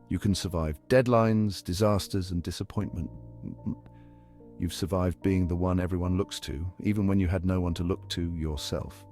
You can survive deadlines, disasters, and disappointment. You've survived being the one everyone looks to, even when you had no one to look to yourself.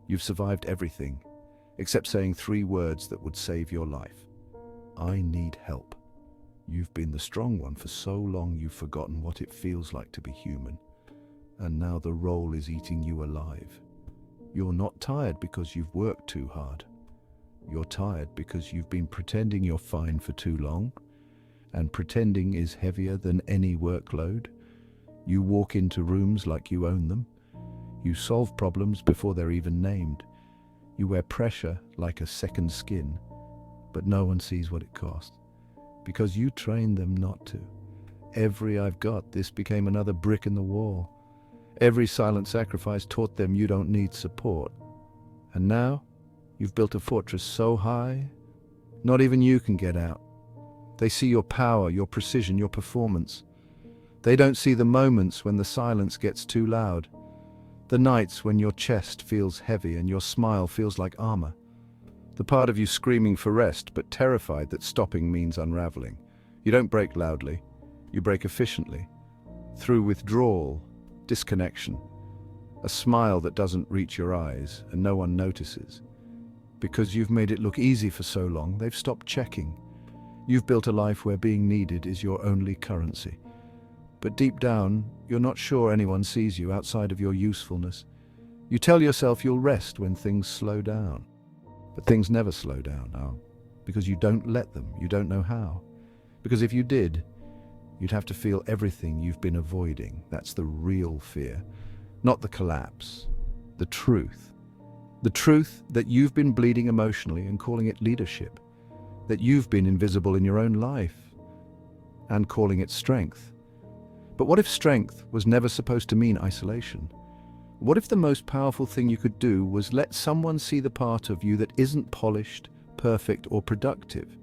You've survived everything, except saying 3 words that would save your life. I need help. You've been the strong one for so long you've forgotten what it feels like to be human. And now the role is eating you alive. You're not tired because you've worked too hard. You're tired because you've been pretending you're fine for too long, and pretending is heavier than any workload. You walk into rooms like you own them. You solve problems before they're even named. You wear pressure like a second skin, but no one sees what it costs, because you trained them not to. Every "I've got this" became another brick in the wall. Every silent sacrifice taught them you don't need support. And now, you've built a fortress so high, not even you can get out. They see your power, your precision, your performance. They don't see the moments when the silence gets too loud. The nights when your chest feels heavy and your smile feels like armor. The part of you screaming for rest, but terrified that stopping means unraveling. You don't break loudly. You break efficiently. Through withdrawal, disconnection. A smile that doesn't reach your eyes and no one notices. Because you've made it look easy for so long, they've stopped checking. You've built a life where being needed is your only currency. But deep down, you're not sure anyone sees you outside of your usefulness. You tell yourself you'll rest when things slow down. But things never slow down now, because you don't let them. You don't know how. Because if you did, you'd have to feel everything you've been avoiding. That's the real fear. Not the collapse. The truth. The truth that you've been bleeding emotionally and calling it leadership. That you've been invisible in your own life and calling it strength. But what if strength was never supposed to mean isolation? What if the most powerful thing you could do was let someone see the part of you that isn't polished, perfect, or productive?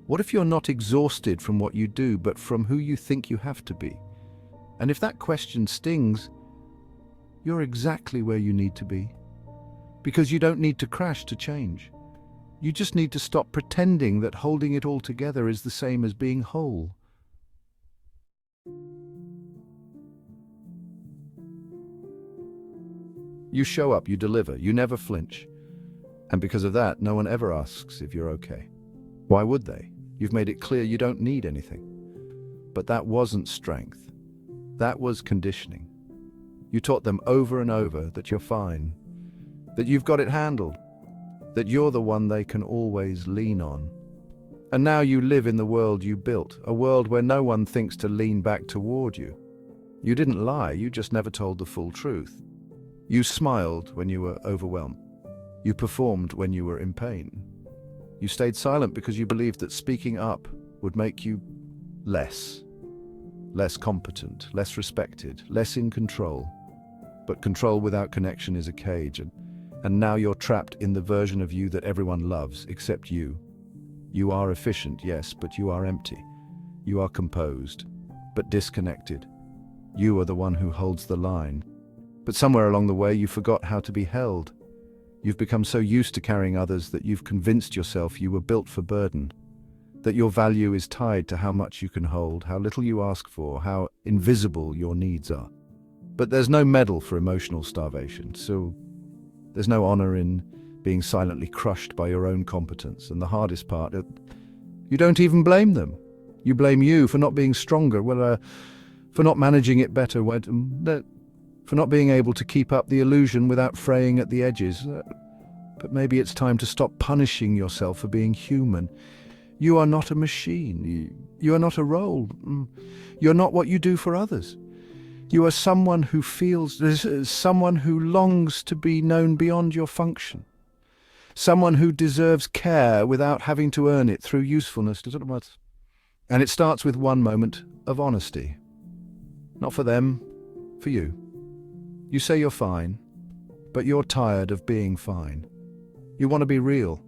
What if you're not exhausted from what you do, but from who you think you have to be? And if that question stings, you're exactly where you need to be. Because you don't need to crash to change. You just need to stop pretending that holding it all together is the same as being whole. You show up, you deliver, you never flinch. And because of that, no one ever asks if you're okay. Why would they? You've made it clear you don't need anything. But that wasn't strength. That was conditioning. You taught them over and over that you're fine, that you've got it handled, that you're the one they can always lean on. And now you live in the world you built, a world where no one thinks to lean back toward you. You didn't lie, you just never told the full truth. You smiled when you were overwhelmed. You performed when you were in pain. You stayed silent because you believed that speaking up would make you less competent, less respected, less in control. But control without connection is a cage, and now you're trapped in the version of you that everyone loves, except you. You are efficient, yes, but you are empty. You are composed, but disconnected. You are the one who holds the line. But somewhere along the way, you forgot how to be held. You've become so used to carrying others that you've convinced yourself you were built for burden, that your value is tied to how much you can hold, how little you ask for, how invisible your needs are. But there's no medal for emotional starvation, so there's no honor in being silently crushed by your own competence. And the hardest part, you don't even blame them. You blame you for not being stronger, for not managing it better, for not being able to keep up the illusion without fraying at the edges. But maybe it's time to stop punishing yourself for being human. You are not a machine. You are not a role. You're not what you do for others. You are someone who feels, someone who longs to be known beyond your function. Someone who deserves care without having to earn it through usefulness. And it starts with one moment of honesty. Not for them, for you. You say you're fine, but you're tired of being fine. You want to be real.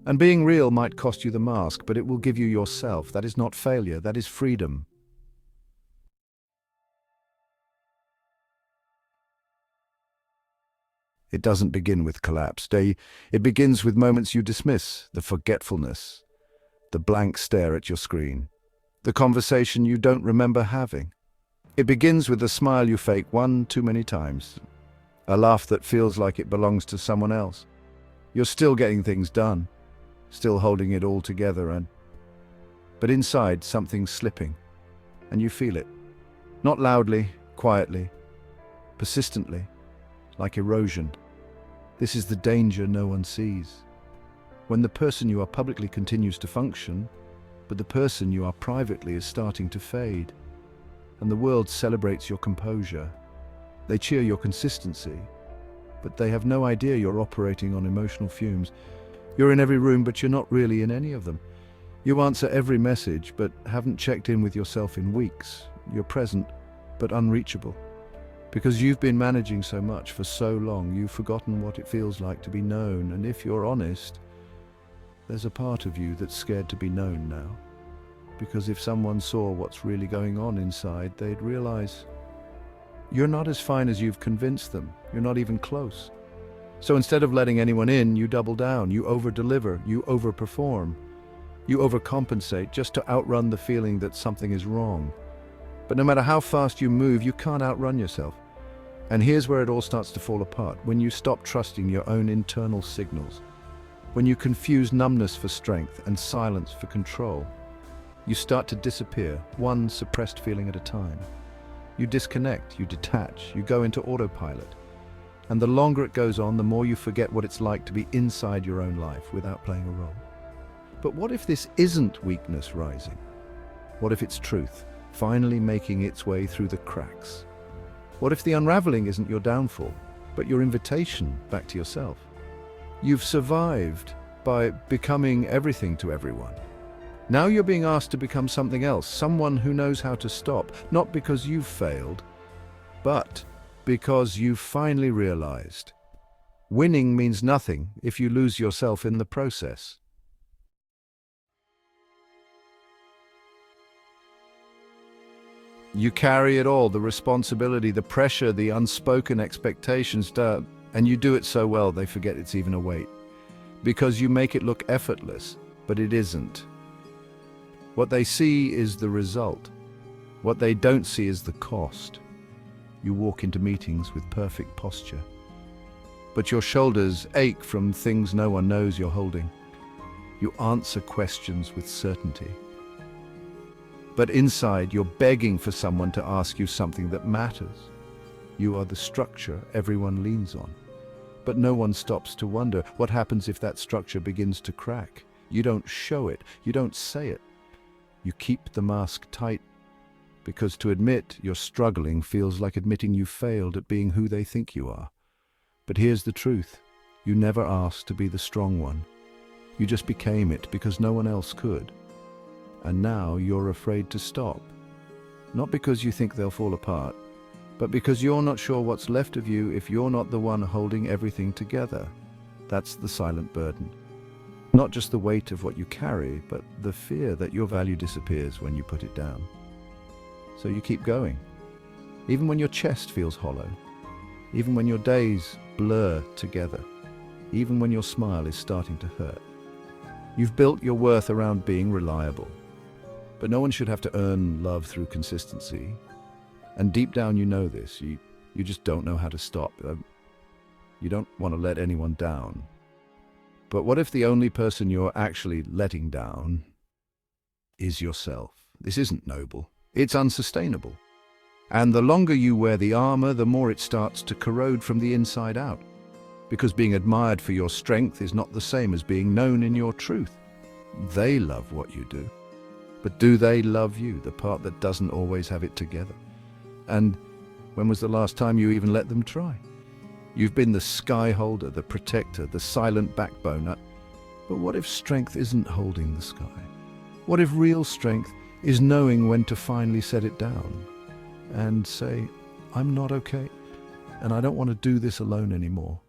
And being real might cost you the mask, but it will give you yourself. That is not failure, that is freedom. It doesn't begin with collapse. It begins with moments you dismiss, the forgetfulness, the blank stare at your screen, the conversation you don't remember having. It begins with a smile you fake one too many times, a laugh that feels like it belongs to someone else. You're still getting things done, still holding it all together, but inside something's slipping, and you feel it. Not loudly, quietly, persistently, like erosion. This is the danger no one sees. When the person you are publicly continues to function, but the person you are privately is starting to fade, and the world celebrates your composure. They cheer your consistency, but they have no idea you're operating on emotional fumes. You're in every room, but you're not really in any of them. You answer every message, but haven't checked in with yourself in weeks. You're present, but unreachable. Because you've been managing so much for so long, you've forgotten what it feels like to be known, and if you're honest, there's a part of you that's scared to be known now. Because if someone saw what's really going on inside, they'd realize you're not as fine as you've convinced them. You're not even close. So instead of letting anyone in, you double down, you over-deliver, you overperform. You overcompensate just to outrun the feeling that something is wrong. But no matter how fast you move, you can't outrun yourself. And here's where it all starts to fall apart, when you stop trusting your own internal signals. When you confuse numbness for strength and silence for control. You start to disappear, one suppressed feeling at a time. You disconnect, you detach, you go into autopilot. And the longer it goes on, the more you forget what it's like to be inside your own life without playing a role. But what if this isn't weakness rising? What if it's truth, finally making its way through the cracks? What if the unraveling isn't your downfall, but your invitation back to yourself? You've survived by becoming everything to everyone. Now you're being asked to become something else, someone who knows how to stop, not because you've failed, but because you've finally realized winning means nothing if you lose yourself in the process. You carry it all, the responsibility, the pressure, the unspoken expectations, and you do it so well they forget it's even a weight. Because you make it look effortless, but it isn't. What they see is the result. What they don't see is the cost. You walk into meetings with perfect posture, but your shoulders ache from things no one knows you're holding. You answer questions with certainty, but inside you're begging for someone to ask you something that matters. You are the structure everyone leans on, but no one stops to wonder what happens if that structure begins to crack. You don't show it, you don't say it. You keep the mask tight, because to admit you're struggling feels like admitting you failed at being who they think you are. But here's the truth. You never asked to be the strong one. You just became it because no one else could. And now you're afraid to stop. Not because you think they'll fall apart, but because you're not sure what's left of you if you're not the one holding everything together. That's the silent burden. Not just the weight of what you carry, but the fear that your value disappears when you put it down. So you keep going, even when your chest feels hollow, even when your days blur together, even when your smile is starting to hurt. You've built your worth around being reliable, but no one should have to earn love through consistency. And deep down you know this, you just don't know how to stop. You don't want to let anyone down. But what if the only person you're actually letting down is yourself? This isn't noble. It's unsustainable. And the longer you wear the armor, the more it starts to corrode from the inside out. Because being admired for your strength is not the same as being known in your truth. They love what you do. But do they love you, the part that doesn't always have it together? And when was the last time you even let them try? You've been the sky holder, the protector, the silent backbone. But what if strength isn't holding the sky? What if real strength is knowing when to finally set it down and say, I'm not okay, and I don't want to do this alone anymore?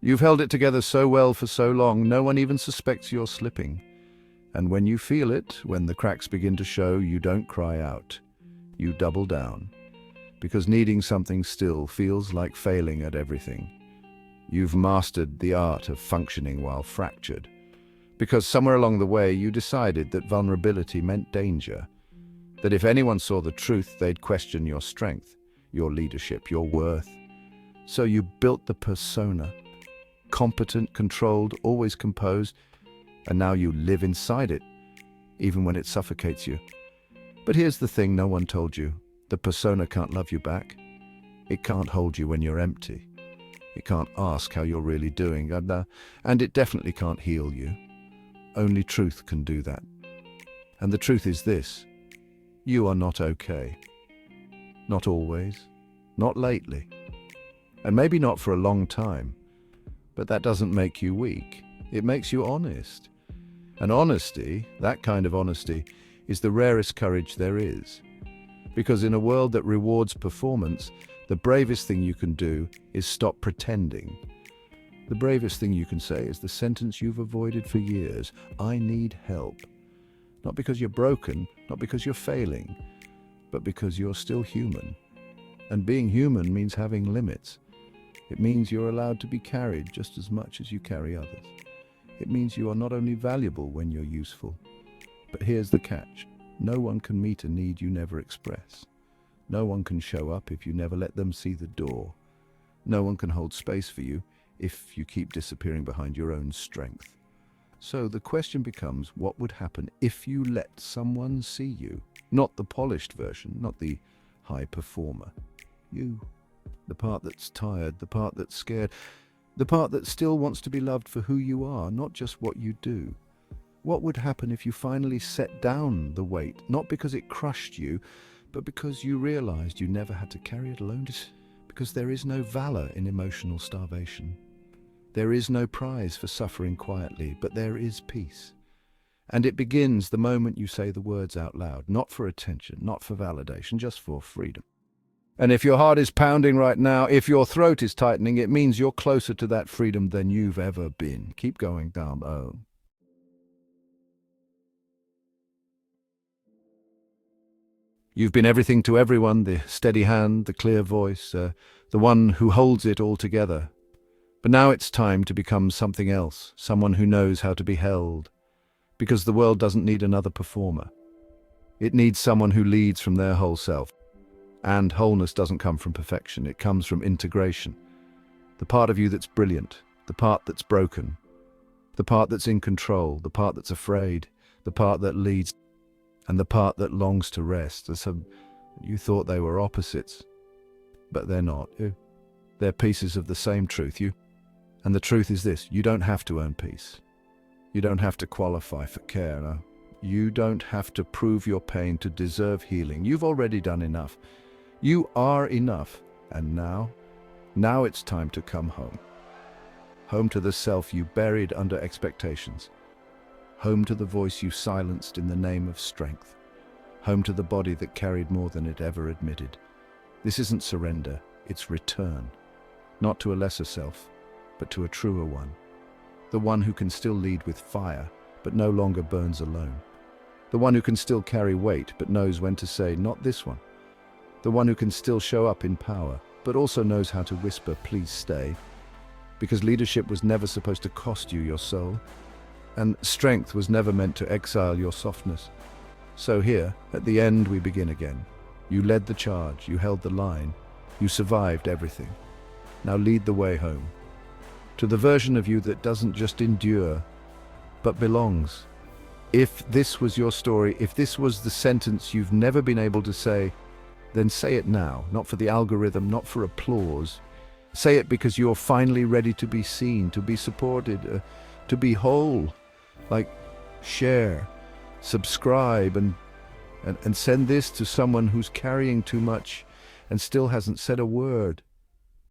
You've held it together so well for so long, no one even suspects you're slipping. And when you feel it, when the cracks begin to show, you don't cry out. You double down. Because needing something still feels like failing at everything. You've mastered the art of functioning while fractured. Because somewhere along the way you decided that vulnerability meant danger. That if anyone saw the truth, they'd question your strength, your leadership, your worth. So you built the persona. Competent, controlled, always composed, and now you live inside it, even when it suffocates you. But here's the thing no one told you. The persona can't love you back. It can't hold you when you're empty. It can't ask how you're really doing, and it definitely can't heal you. Only truth can do that. And the truth is this: you are not okay. Not always, not lately, and maybe not for a long time. But that doesn't make you weak. It makes you honest. And honesty, that kind of honesty, is the rarest courage there is. Because in a world that rewards performance, the bravest thing you can do is stop pretending. The bravest thing you can say is the sentence you've avoided for years: I need help. Not because you're broken, not because you're failing, but because you're still human. And being human means having limits. It means you're allowed to be carried just as much as you carry others. It means you are not only valuable when you're useful, but here's the catch: no one can meet a need you never express. No one can show up if you never let them see the door. No one can hold space for you if you keep disappearing behind your own strength. So the question becomes, what would happen if you let someone see you? Not the polished version, not the high performer. You. The part that's tired, the part that's scared, the part that still wants to be loved for who you are, not just what you do. What would happen if you finally set down the weight, not because it crushed you, but because you realized you never had to carry it alone? Because there is no valor in emotional starvation. There is no prize for suffering quietly, but there is peace. And it begins the moment you say the words out loud, not for attention, not for validation, just for freedom. And if your heart is pounding right now, if your throat is tightening, it means you're closer to that freedom than you've ever been. Keep going down. Oh. You've been everything to everyone: the steady hand, the clear voice, the one who holds it all together. But now it's time to become something else, someone who knows how to be held. Because the world doesn't need another performer. It needs someone who leads from their whole self. And wholeness doesn't come from perfection, it comes from integration. The part of you that's brilliant, the part that's broken, the part that's in control, the part that's afraid, the part that leads, and the part that longs to rest. You thought they were opposites, but they're not. They're pieces of the same truth. And the truth is this: you don't have to earn peace. You don't have to qualify for care. No. You don't have to prove your pain to deserve healing. You've already done enough. You are enough. And now it's time to come home. Home to the self you buried under expectations. Home to the voice you silenced in the name of strength. Home to the body that carried more than it ever admitted. This isn't surrender, it's return. Not to a lesser self, but to a truer one. The one who can still lead with fire, but no longer burns alone. The one who can still carry weight, but knows when to say, not this one. The one who can still show up in power, but also knows how to whisper, please stay. Because leadership was never supposed to cost you your soul, and strength was never meant to exile your softness. So here, at the end, we begin again. You led the charge, you held the line, you survived everything. Now lead the way home. To the version of you that doesn't just endure, but belongs. If this was your story, if this was the sentence you've never been able to say, then say it now, not for the algorithm, not for applause. Say it because you're finally ready to be seen, to be supported, to be whole. Like, share, subscribe, and send this to someone who's carrying too much and still hasn't said a word.